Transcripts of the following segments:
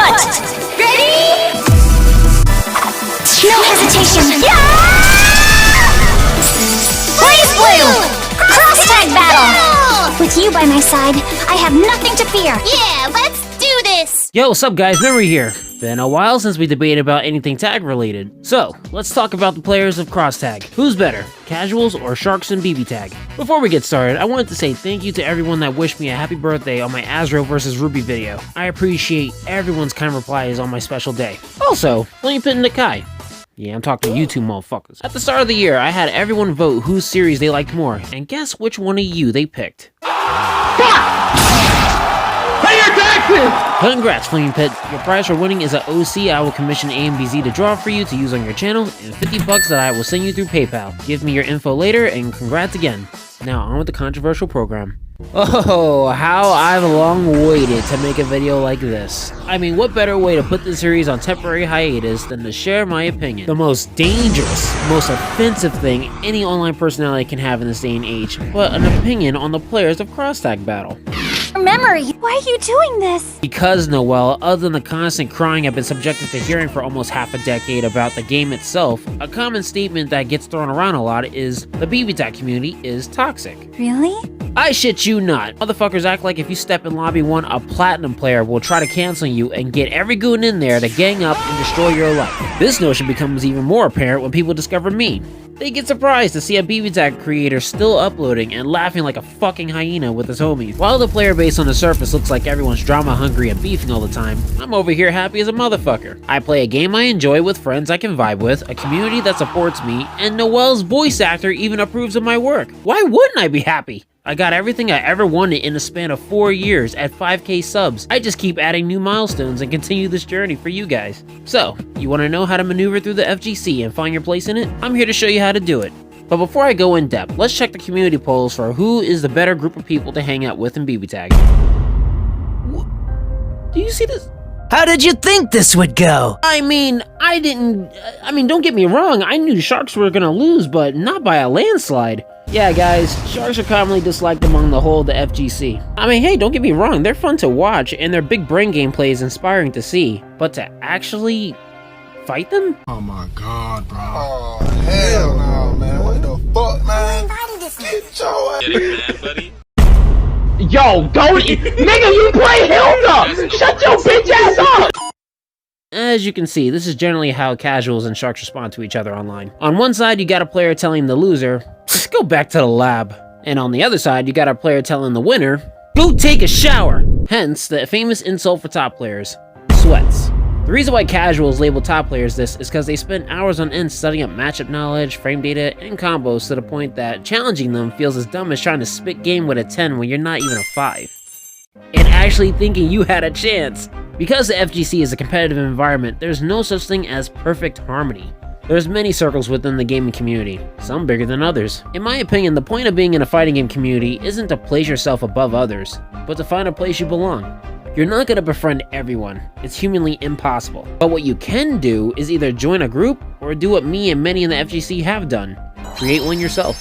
foot! Ready? No hesitation! Blazblue Cross Tag Battle! With you by my side, I have nothing to fear. Yeah, let's do this! Yo, what's up guys, Memory here. Been a while since we debated about anything tag related. So, let's talk about the players of Cross Tag. Who's better, casuals or sharks in BBTAG? Before we get started, I wanted to say thank you to everyone that wished me a happy birthday on my Azro vs Ruby video. I appreciate everyone's kind replies on my special day. Also, Flame Pit and Nakai. Yeah, I'm talking to you two motherfuckers. At the start of the year, I had everyone vote whose series they liked more, and guess which one of you they picked. Congrats, Flame Pit. Your prize for winning is an OC I will commission AMBZ to draw for you to use on your channel, and $50 that I will send you through PayPal. Give me your info later, and congrats again. Now on with the controversial program. Oh, how I've long waited to make a video like this. I mean, what better way to put the series on temporary hiatus than to share my opinion? The most dangerous, most offensive thing any online personality can have in this day and age, but an opinion on the players of Cross Tag Battle. Memory, why are you doing this? Because, Noelle, other than the constant crying I've been subjected to hearing for almost half a decade about the game itself, a common statement that gets thrown around a lot is the BBTAG community is toxic. Really? I shit you not. Motherfuckers act like if you step in lobby 1, a platinum player will try to cancel you and get every goon in there to gang up and destroy your life. This notion becomes even more apparent when people discover me. They get surprised to see a BBTAG creator still uploading and laughing like a fucking hyena with his homies. While the player base on the surface looks like everyone's drama hungry and beefing all the time, I'm over here happy as a motherfucker. I play a game I enjoy with friends I can vibe with, a community that supports me, and Noelle's voice actor even approves of my work. Why wouldn't I be happy? I got everything I ever wanted in a span of 4 years at 5K subs. I just keep adding new milestones and continue this journey for you guys. So, you want to know how to maneuver through the FGC and find your place in it? I'm here to show you how to do it. But before I go in depth, let's check the community polls for who is the better group of people to hang out with in BBTAG. Do you see this? How did you think this would go? I mean, don't get me wrong, I knew Sharks were gonna lose, but not by a landslide. Yeah, guys, Sharks are commonly disliked among the whole of the FGC. I mean, hey, don't get me wrong, they're fun to watch, and their big brain gameplay is inspiring to see. But to actually fight them? Oh my god, bro. Oh, hell no, man. What the fuck, man? Get your ass. Getting mad, buddy? Yo, don't nigga, you play Hilda! Shut your bitch ass up! As you can see, this is generally how casuals and sharks respond to each other online. On one side, you got a player telling the loser, just go back to the lab. And on the other side, you got a player telling the winner, go take a shower! Hence, the famous insult for top players, sweats. The reason why casuals label top players this is because they spend hours on end studying up matchup knowledge, frame data, and combos to the point that challenging them feels as dumb as trying to spit game with a 10 when you're not even a 5. And actually thinking you had a chance. Because the FGC is a competitive environment, there's no such thing as perfect harmony. There's many circles within the gaming community, some bigger than others. In my opinion, the point of being in a fighting game community isn't to place yourself above others, but to find a place you belong. You're not gonna befriend everyone, it's humanly impossible. But what you can do is either join a group or do what me and many in the FGC have done, create one yourself.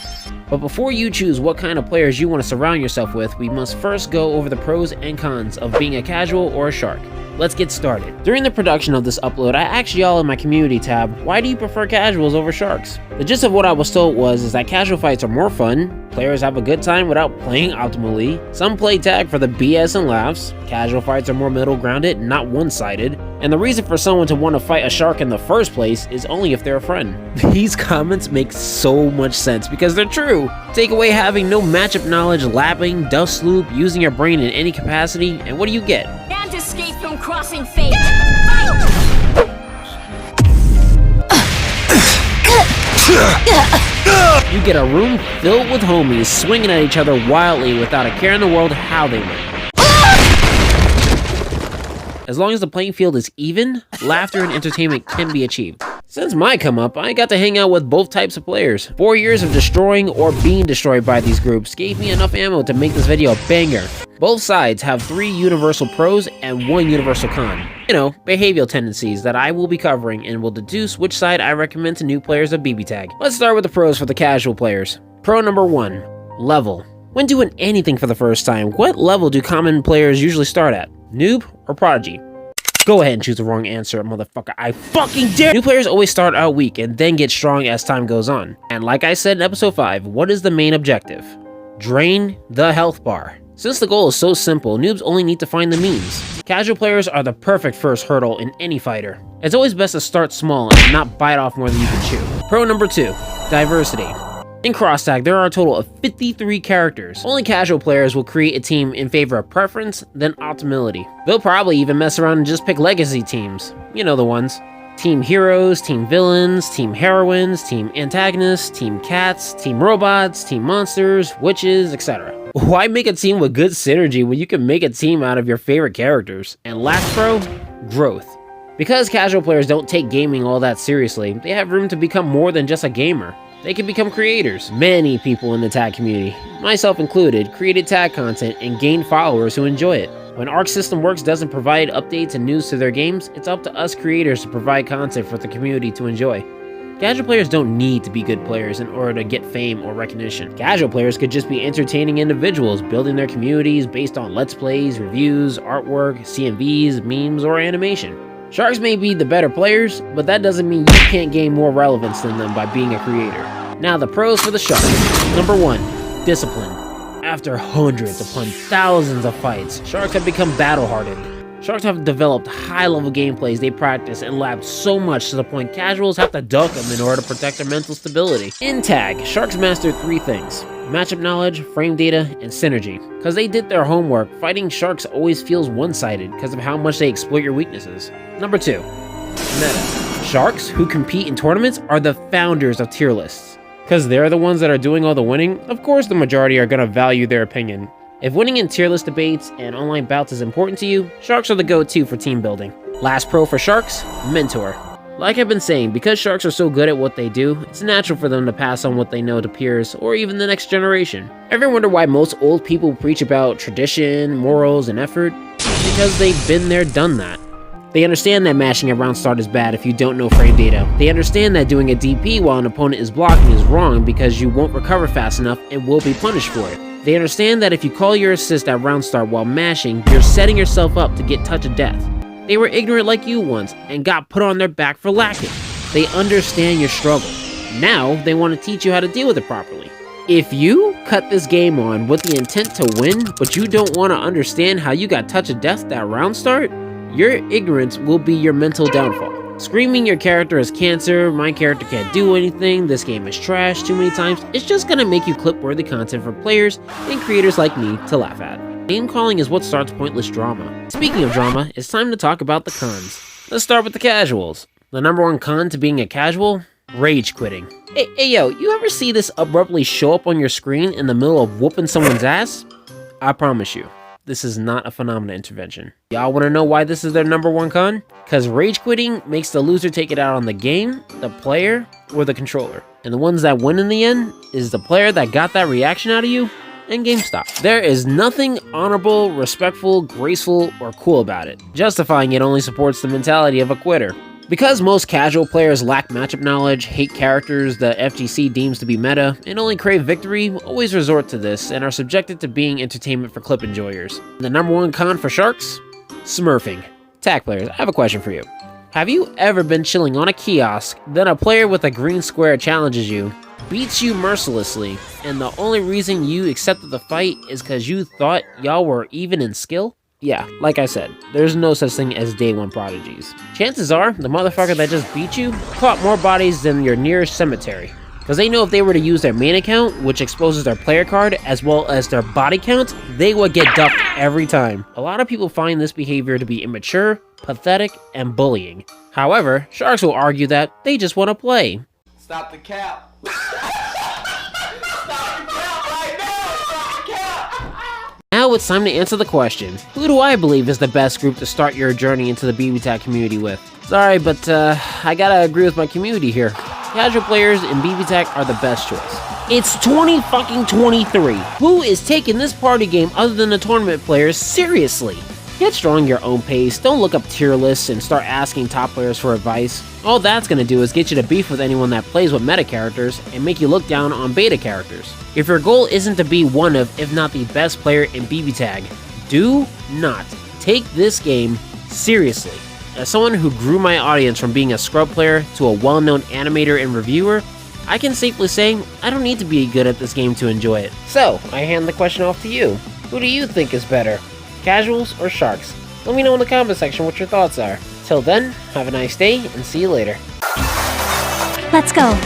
But before you choose what kind of players you want to surround yourself with, we must first go over the pros and cons of being a casual or a shark. Let's get started. During the production of this upload, I asked y'all in my community tab, why do you prefer casuals over sharks? The gist of what I was told is that casual fights are more fun, players have a good time without playing optimally, some play tag for the BS and laughs, casual fights are more middle grounded, not one-sided, and the reason for someone to want to fight a shark in the first place is only if they're a friend. These comments make so much sense because they're true. Take away having no matchup knowledge, lapping, dust loop, using your brain in any capacity, and what do you get? Can't escape from crossing fate. You get a room filled with homies swinging at each other wildly without a care in the world how they win. As long as the playing field is even, laughter and entertainment can be achieved. Since my come up, I got to hang out with both types of players. 4 years of destroying or being destroyed by these groups gave me enough ammo to make this video a banger. Both sides have 3 universal pros and 1 universal con. You know, behavioral tendencies that I will be covering and will deduce which side I recommend to new players of BBTAG. Let's start with the pros for the casual players. Pro number 1, level. When doing anything for the first time, what level do common players usually start at? Noob or Prodigy? Go ahead and choose the wrong answer, motherfucker. I fucking dare! New players always start out weak and then get strong as time goes on. And like I said in episode 5, what is the main objective? Drain the health bar. Since the goal is so simple, noobs only need to find the means. Casual players are the perfect first hurdle in any fighter. It's always best to start small and not bite off more than you can chew. Pro number 2, diversity. In Cross Tag, there are a total of 53 characters. Only casual players will create a team in favor of preference, then optimality. They'll probably even mess around and just pick legacy teams. You know the ones. Team heroes, team villains, team heroines, team antagonists, team cats, team robots, team monsters, witches, etc. Why make a team with good synergy when you can make a team out of your favorite characters? And last pro, growth. Because casual players don't take gaming all that seriously, they have room to become more than just a gamer. They can become creators. Many people in the tag community, myself included, created tag content and gained followers who enjoy it. When Arc System Works doesn't provide updates and news to their games, it's up to us creators to provide content for the community to enjoy. Casual players don't need to be good players in order to get fame or recognition. Casual players could just be entertaining individuals building their communities based on let's plays, reviews, artwork, CMVs, memes, or animation. Sharks may be the better players, but that doesn't mean you can't gain more relevance than them by being a creator. Now the pros for the Sharks. Number 1, discipline. After hundreds upon thousands of fights, Sharks have become battle-hardened. Sharks have developed high-level gameplays they practice and labbed so much to the point casuals have to duck them in order to protect their mental stability. In tag, Sharks mastered 3 things: matchup knowledge, frame data, and synergy. Because they did their homework, fighting Sharks always feels one-sided because of how much they exploit your weaknesses. Number 2, meta. Sharks who compete in tournaments are the founders of tier lists. Because they're the ones that are doing all the winning, of course the majority are going to value their opinion. If winning in tier list debates and online bouts is important to you, Sharks are the go-to for team building. Last pro for Sharks, mentor. Like I've been saying, because Sharks are so good at what they do, it's natural for them to pass on what they know to peers or even the next generation. Ever wonder why most old people preach about tradition, morals, and effort? It's because they've been there, done that. They understand that mashing at round start is bad if you don't know frame data. They understand that doing a DP while an opponent is blocking is wrong because you won't recover fast enough and will be punished for it. They understand that if you call your assist at round start while mashing, you're setting yourself up to get touch of death. They were ignorant like you once and got put on their back for lacking. They understand your struggle. Now they want to teach you how to deal with it properly. If you cut this game on with the intent to win, but you don't want to understand how you got touch of death that round start, your ignorance will be your mental downfall. Screaming your character is cancer, my character can't do anything, this game is trash too many times, it's just gonna make you clip-worthy content for players and creators like me to laugh at. Name calling is what starts pointless drama. Speaking of drama, it's time to talk about the cons. Let's start with the casuals. The number 1 con to being a casual? Rage quitting. Hey yo, you ever see this abruptly show up on your screen in the middle of whooping someone's ass? I promise you, this is not a phenomena intervention. Y'all wanna know why this is their number 1 con? Cause rage quitting makes the loser take it out on the game, the player, or the controller. And the ones that win in the end is the player that got that reaction out of you and GameStop. There is nothing honorable, respectful, graceful, or cool about it. Justifying it only supports the mentality of a quitter. Because most casual players lack matchup knowledge, hate characters the FGC deems to be meta, and only crave victory, always resort to this and are subjected to being entertainment for clip enjoyers. The number 1 con for Sharks? Smurfing. Tag players, I have a question for you. Have you ever been chilling on a kiosk, then a player with a green square challenges you, beats you mercilessly, and the only reason you accepted the fight is because you thought y'all were even in skill? Yeah, like I said, there's no such thing as day 1 prodigies. Chances are, the motherfucker that just beat you caught more bodies than your nearest cemetery. Because they know if they were to use their main account, which exposes their player card, as well as their body count, they would get ducked every time. A lot of people find this behavior to be immature, pathetic, and bullying. However, Sharks will argue that they just want to play. Stop the cap. Now it's time to answer the question, who do I believe is the best group to start your journey into the BBTAG community with? Sorry, but I gotta agree with my community here. Casual players in BBTAG are the best choice. It's 2023. Who is taking this party game other than the tournament players seriously? Get strong at your own pace, don't look up tier lists and start asking top players for advice. All that's gonna do is get you to beef with anyone that plays with meta characters and make you look down on beta characters. If your goal isn't to be one of, if not the best player in BBTAG, do not take this game seriously. As someone who grew my audience from being a scrub player to a well-known animator and reviewer, I can safely say I don't need to be good at this game to enjoy it. So, I hand the question off to you. Who do you think is better? Casuals or sharks? Let me know in the comment section what your thoughts are. Till then, have a nice day and see you later. Let's go.